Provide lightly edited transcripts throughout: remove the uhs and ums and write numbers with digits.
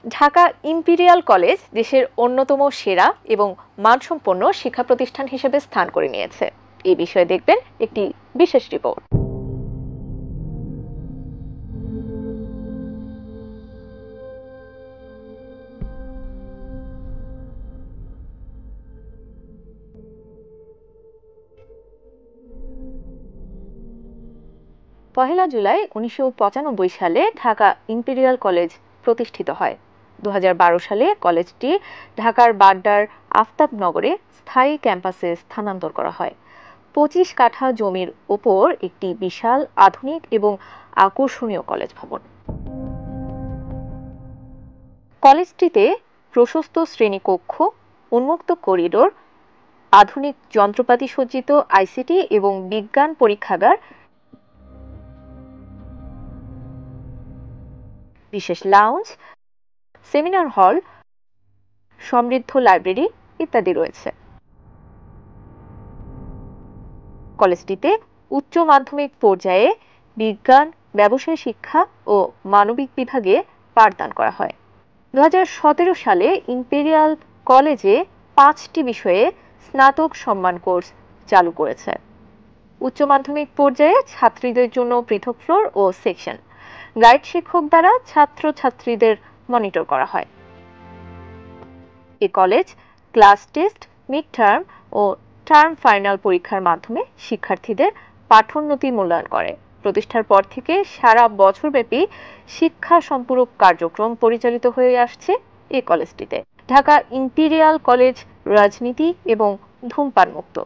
Dhaka imperial college দেশের অন্যতম সেরা এবং মানসম্পন্ন শিক্ষা প্রতিষ্ঠান হিসেবে স্থান করে নিয়েছে। এই বিষয়ে দেখবেন একটি বিশেষ রিপোর্ট। পহেলা জুলাই 1995 সালে ঢাকা ইম্পেরিয়াল কলেজ প্রতিষ্ঠিত হয়। 2012 সালে কলেজটি ঢাকার বাড্ডার আফতাবনগরে স্থায়ী ক্যাম্পাসে স্থানান্তর করা হয়। 25 কাঠা জমির ওপর একটি বিশাল, আধুনিক এবং আকর্ষণীয় কলেজ ভবন। কলেজটিতে প্রশস্ত শ্রেণীকক্ষ, উন্মুক্ত করিডোর, আধুনিক যন্ত্রপাতি সজ্জিত আইসিটি এবং বিজ্ঞান পরীক্ষাগার, বিশেষ লাউঞ্জ, সেমিনার হল, সমৃদ্ধ লাইব্রেরি ইত্যাদি রয়েছে। কলেজটিতে উচ্চ মাধ্যমিক পর্যায়ে বিজ্ঞান, ব্যবসায় শিক্ষা ও মানবিক বিভাগে পাঠদান করা হয়। 2017 সালে ইম্পেরিয়াল কলেজে 5টি বিষয়ে স্নাতক সম্মান কোর্স চালু করেছে। উচ্চ মাধ্যমিক পর্যায়ে ছাত্রীদের জন্য পৃথক ফ্লোর ও সেকশন, গাইড শিক্ষক দ্বারা ছাত্রছাত্রীদের মনিটর করা হয়। এ college class test, mid term ও টার্ম ফাইনাল পরীক্ষার মাধ্যমে শিক্ষার্থীদের পাঠোন্নতি মূল্যায়ন করে। প্রতিষ্ঠার পর থেকে সারা বছরব্যাপী শিক্ষা সম্পূরক কার্যক্রম পরিচালিত হয়ে আসছে এই কলেজটিতে। ঢাকা ইম্পেরিয়াল কলেজ রাজনীতি এবং ধূমপান মুক্ত,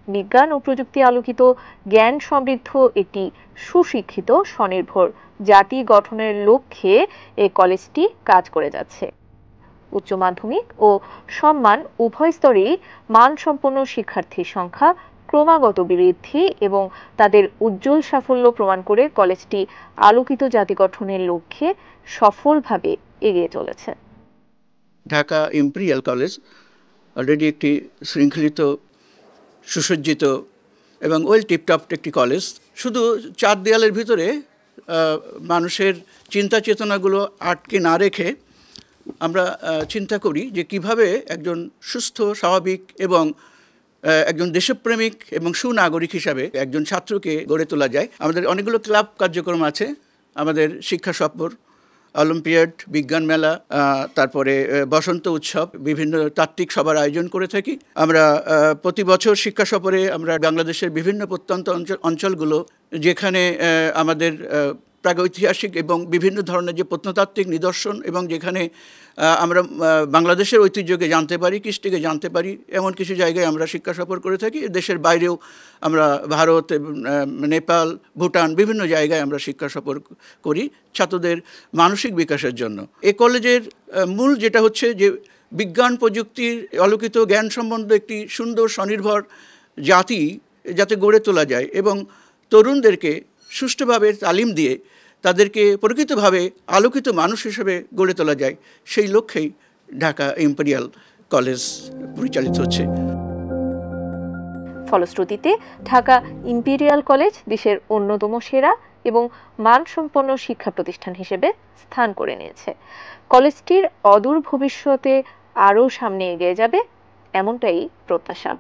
বিজ্ঞান ও প্রযুক্তি আলোকিত, জ্ঞান সমৃদ্ধ একটি সুশিক্ষিত স্বনির্ভর জাতি গঠনের লক্ষ্যে এই কলেজটি কাজ করে যাচ্ছে। উচ্চ মাধ্যমিক ও সম্মান উভয় স্তরেই মানসম্পন্ন শিক্ষার্থীর সংখ্যা ক্রমাগত বৃদ্ধি এবং তাদের উজ্জ্বল সাফল্য প্রমাণ করে কলেজটি আলোকিত জাতি গঠনের লক্ষ্যে সফলভাবে এগিয়ে চলেছে। ঢাকা ইম্পেরিয়াল কলেজ অলরেডি একটি শৃঙ্খলিত, সুসজ্জিত এবং ওয়েল টিপটপ একটি কলেজ। শুধু চার দেয়ালের ভিতরে মানুষের চিন্তা চেতনাগুলো আটকে না রেখে আমরা চিন্তা করি যে কিভাবে একজন সুস্থ, স্বাভাবিক এবং একজন দেশপ্রেমিক এবং সুনাগরিক হিসাবে একজন ছাত্রকে গড়ে তোলা যায়। আমাদের অনেকগুলো ক্লাব কার্যক্রম আছে। আমাদের শিক্ষা সফর, অলিম্পিয়াড, বিজ্ঞান মেলা, তারপরে বসন্ত উৎসব, বিভিন্ন তাত্ত্বিক সভার আয়োজন করে থাকি। আমরা প্রতি বছর শিক্ষা সফরে আমরা বাংলাদেশের বিভিন্ন প্রত্যন্ত অঞ্চলগুলো, যেখানে আমাদের প্রাগৈতিহাসিক এবং বিভিন্ন ধরনের যে প্রত্নতাত্ত্বিক নিদর্শন এবং যেখানে আমরা বাংলাদেশের ঐতিহ্যকে জানতে পারি, কৃষ্টিকে জানতে পারি, এমন কিছু জায়গায় আমরা শিক্ষা সফর করে থাকি। দেশের বাইরেও আমরা ভারত, নেপাল, ভুটান, বিভিন্ন জায়গায় আমরা শিক্ষা সফর করি ছাত্রদের মানসিক বিকাশের জন্য। এই কলেজের মূল যেটা হচ্ছে যে বিজ্ঞান প্রযুক্তির আলোকিত জ্ঞান সম্বন্ধে একটি সুন্দর স্বনির্ভর জাতি যাতে গড়ে তোলা যায় এবং তরুণদেরকে সুষ্ঠুভাবে তালিম দিয়ে তাদেরকে প্রকৃতভাবে আলোকিত মানুষ হিসেবে গড়ে তোলা যায়, সেই লক্ষ্যেই ঢাকা ইম্পেরিয়াল কলেজ পরিচালিত হচ্ছে। ফলশ্রুতিতে ঢাকা ইম্পেরিয়াল কলেজ দেশের অন্যতম সেরা এবং মানসম্পন্ন শিক্ষা প্রতিষ্ঠান হিসেবে স্থান করে নিয়েছে। কলেজটির অদূর ভবিষ্যতে আরও সামনে এগিয়ে যাবে, এমনটাই প্রত্যাশা।